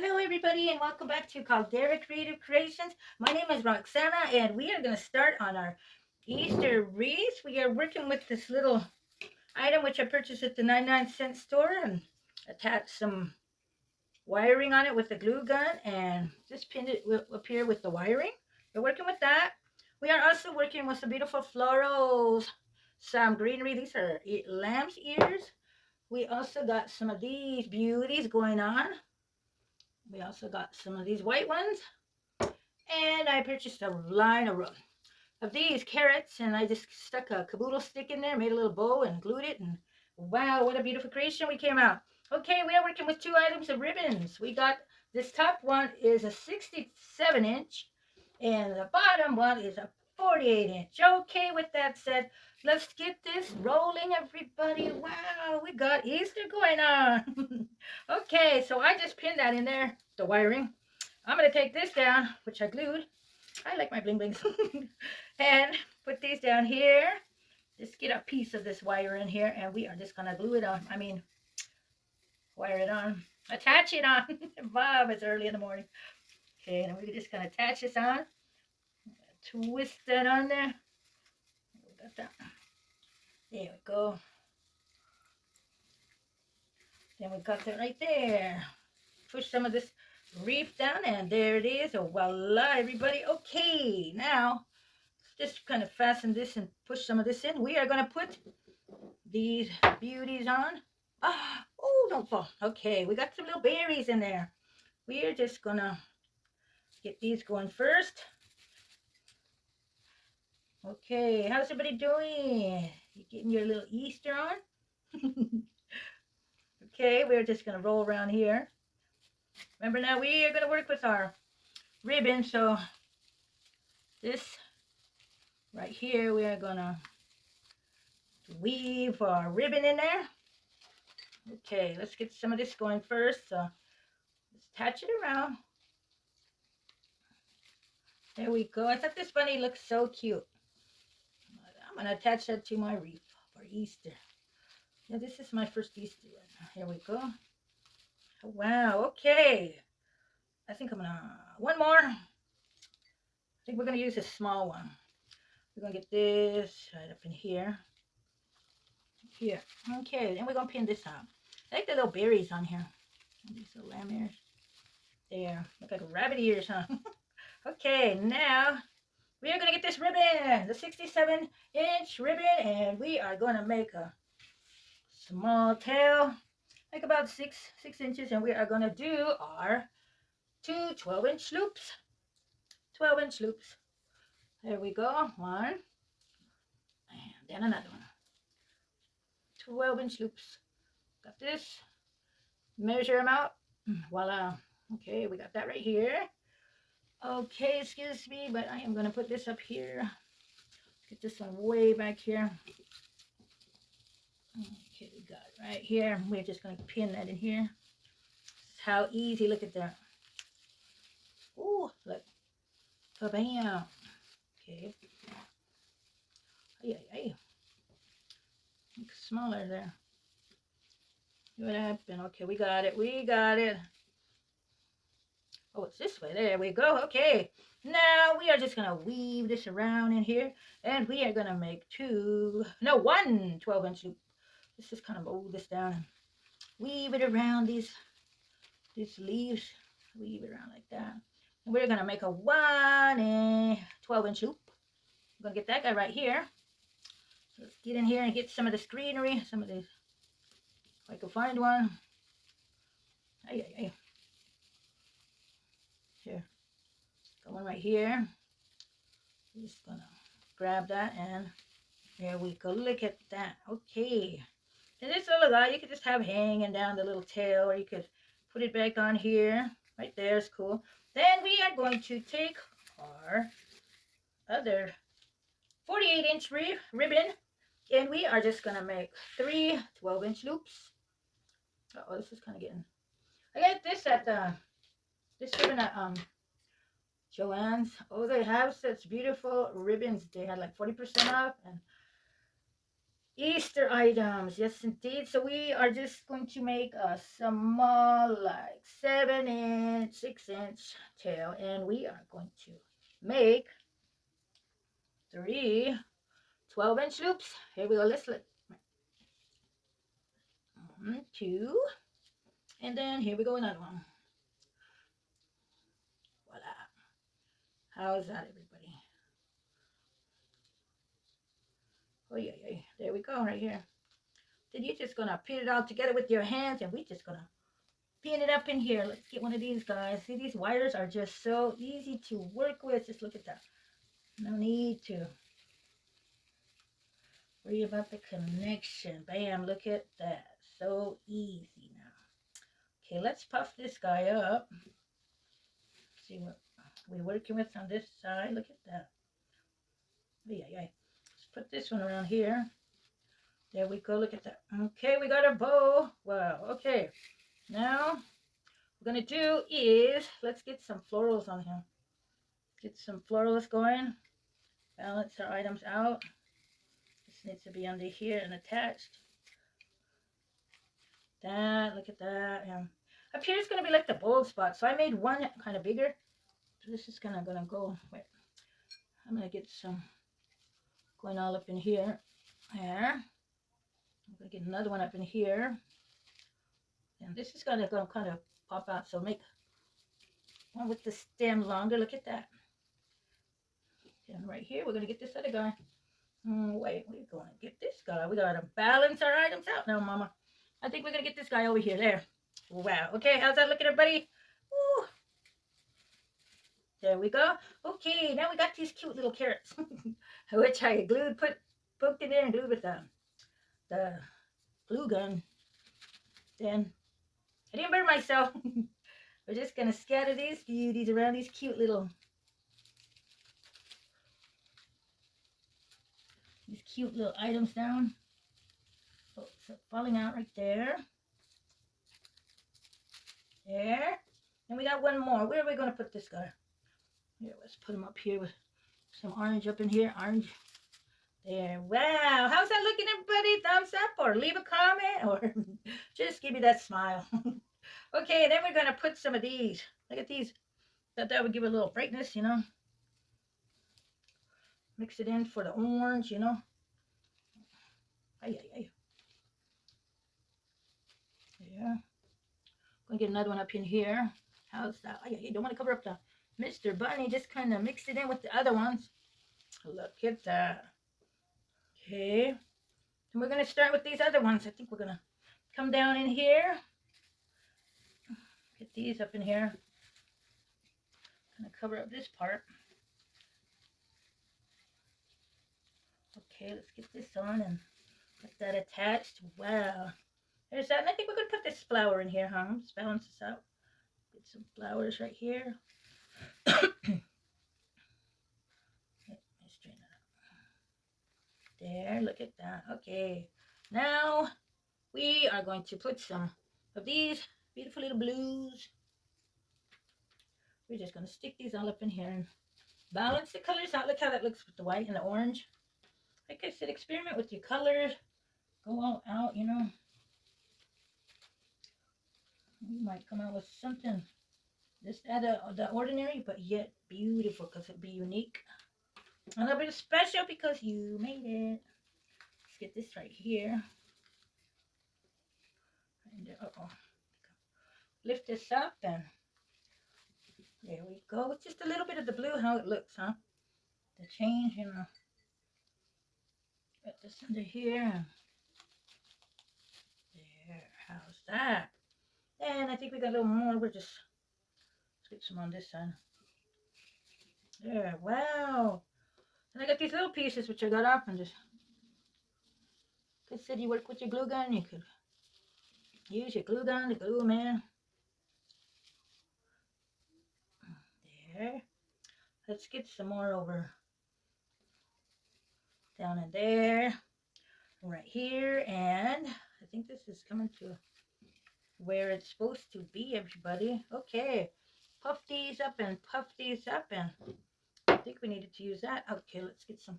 Hello everybody and welcome back to Caldera Creative Creations. My name is Roxana and we are going to start on our Easter wreath. We are working with this little item which I purchased at the 99-cent store and attached some wiring on it with the glue gun and just pinned it up here with the wiring. We're working with that. We are also working with some beautiful florals, some greenery. These are lamb's ears. We also got some of these beauties going on. We also got some of these white ones. And I purchased a line of these carrots, and I just stuck a caboodle stick in there, made a little bow, and glued it. And wow, what a beautiful creation we came out. Okay, we are working with two items of ribbons. We got this top one is a 67-inch, and the bottom one is a 48-inch. Okay, with that said, let's get this rolling, everybody. Wow, we got Easter going on. Okay, so I just pinned that in there, the wiring. I'm going to take this down, which I glued. I like my bling blings. And put these down here. Just get a piece of this wire in here, and we are just going to glue it on. Wire it on. Attach it on. Bob, it's early in the morning. Okay, and we're just going to attach this on. Twist that on there. Got that. There we go. Then we got that right there. Push some of this wreath down, and there it is. Oh, voila, everybody. Okay, now just kind of fasten this and push some of this in. We are going to put these beauties on. Oh, don't fall. Okay, we got some little berries in there. We are just going to get these going first. Okay, how's everybody doing? You getting your little Easter on? Okay, we're just going to roll around here. Remember now, we are going to work with our ribbon, so this right here, we are going to weave our ribbon in there. Okay, let's get some of this going first. So let's attach it around. There we go. I thought this bunny looked so cute. I'm going to attach that to my wreath for Easter. Yeah, this is my first Easter one. Here we go. Wow, okay. I think I'm going to, one more. I think we're going to use a small one. We're going to get this right up in here. Here. Okay, then we're going to pin this up. I like the little berries on here. These little lamb ears. There. Look like rabbit ears, huh? Okay, now we are going to get this ribbon, the 67-inch ribbon, and we are going to make a small tail, like about six inches, and we are going to do our two 12-inch loops. 12-inch loops. There we go. One, and then another one. 12-inch loops. Got this. Measure them out. Voila. Okay, we got that right here. Okay, excuse me, but I am going to put this up here. Get this one way back here. Okay, we got it right here. We're just going to pin that in here. How easy. Look at that. Ooh, look. Bam. Okay. Ay. Look smaller there. See what happened? Okay, we got it. We got it. Oh, it's this way. There we go. Okay. Now we are just going to weave this around in here. And we are going to make one 12-inch loop. Let's just kind of mold this down and weave it around these leaves. Weave it around like that. And we're going to make a 12-inch loop. I'm going to get that guy right here. So let's get in here and get some of this greenery. Some of this. If I can find one. Ay. Here. Got one right here. I'm just going to grab that and there we go. Look at that. Okay. And this little guy, you could just have hanging down the little tail, or you could put it back on here. Right there is cool. Then we are going to take our other 48-inch ribbon, and we are just going to make 3 12-inch loops. Oh, this is kind of getting... I got this at this ribbon at Joann's. Oh, they have such beautiful ribbons. They had like 40% off, and Easter items. Yes, indeed. So we are just going to make a small, like 7-inch, 6-inch tail, and we are going to make 3 12-inch loops. Here we go. Let's let 1, 2, and then here we go, another one. Voila. How's that, everybody? Oh, yeah, yeah. There we go, right here. Then you're just gonna pin it all together with your hands, and we're just gonna pin it up in here. Let's get one of these guys. See, these wires are just so easy to work with. Just look at that. No need to worry about the connection. Bam, look at that. So easy now. Okay, let's puff this guy up. See what we're working with on this side. Look at that. Oh, yeah, yeah. Let's put this one around here. There we go. Look at that. Okay, we got our bow. Wow. Okay. Now, what we're going to do is, let's get some florals on here. Get some florals going. Balance our items out. This needs to be under here and attached. That, look at that. Yeah. Up here is going to be like the bold spot. So I made one kind of bigger. So this is kind of going to go, wait. I'm going to get some going all up in here. There. I'm going to get another one up in here. And this is going to kind of pop out. So make one with the stem longer. Look at that. And right here, we're going to get this other guy. Wait, we're going to get this guy. We got to balance our items out now, Mama. I think we're going to get this guy over here. There. Wow. Okay, how's that looking, everybody? Woo. There we go. Okay, now we got these cute little carrots, which I poked in there and glued with the glue gun. Then I didn't burn myself. We're just going to scatter these beauties around these cute little items down. Oh, so falling out right there. There. And we got one more. Where are we going to put this guy? Here, let's put him up here with some orange up in here. Orange. There. Wow. How's that looking, everybody? Thumbs up or leave a comment or just give me that smile. Okay, then we're going to put some of these. Look at these. That would give it a little brightness, you know. Mix it in for the orange, you know. Ay, ay, ay. Yeah. Gonna get another one up in here. How's that? Ay, ay, you don't want to cover up the Mr. Bunny. Just kind of mix it in with the other ones. Look at that. Okay. And we're gonna start with these other ones. I think we're gonna come down in here. Get these up in here. Gonna cover up this part. Okay, let's get this on and get that attached. Wow. There's that. And I think we're going to put this flower in here, huh? Let's balance this out. Get some flowers right here. Let me straighten it out. There, look at that. Okay. Now, we are going to put some of these beautiful little blues. We're just going to stick these all up in here and balance the colors out. Look how that looks with the white and the orange. Like I said, experiment with your colors. Go all out, you know. You might come out with something just out of the ordinary, but yet beautiful because it'll be unique. A little bit special because you made it. Let's get this right here. And, lift this up and there we go. With just a little bit of the blue, how it looks, huh? The change, you know. Put this under here. There, how's that? And I think we got a little more. Let's get some on this side. There, wow. And I got these little pieces which I got off and just, like I said, you work with your glue gun, you could use your glue gun to glue them in. There. Let's get some more over down in there, right here, and I think this is coming to where it's supposed to be, everybody. Okay, puff these up and puff these up, and I think we needed to use that. Okay, let's get some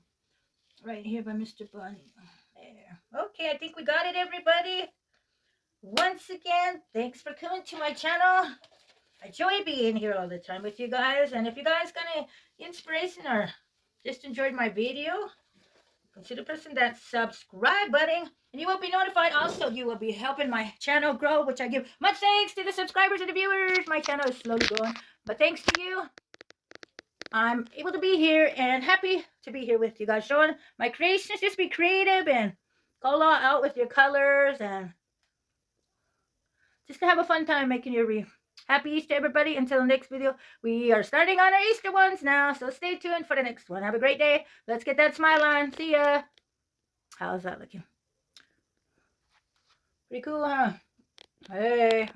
right here by Mr. Bunny. There. Okay, I think we got it, everybody. Once again, thanks for coming to my channel. I enjoy being here all the time with you guys. And if you guys got any inspiration or just enjoyed my video, consider pressing that subscribe button. And you will be notified. Also, you will be helping my channel grow, which I give much thanks to the subscribers and the viewers. My channel is slowly growing. But thanks to you, I'm able to be here and happy to be here with you guys. Showing my creations. Just be creative and go all out with your colors and just to have a fun time making your wreath. Happy Easter, everybody. Until the next video, we are starting on our Easter ones now, so stay tuned for the next one. Have a great day. Let's get that smile on. See ya. How's that looking? Pretty cool, huh? Hey.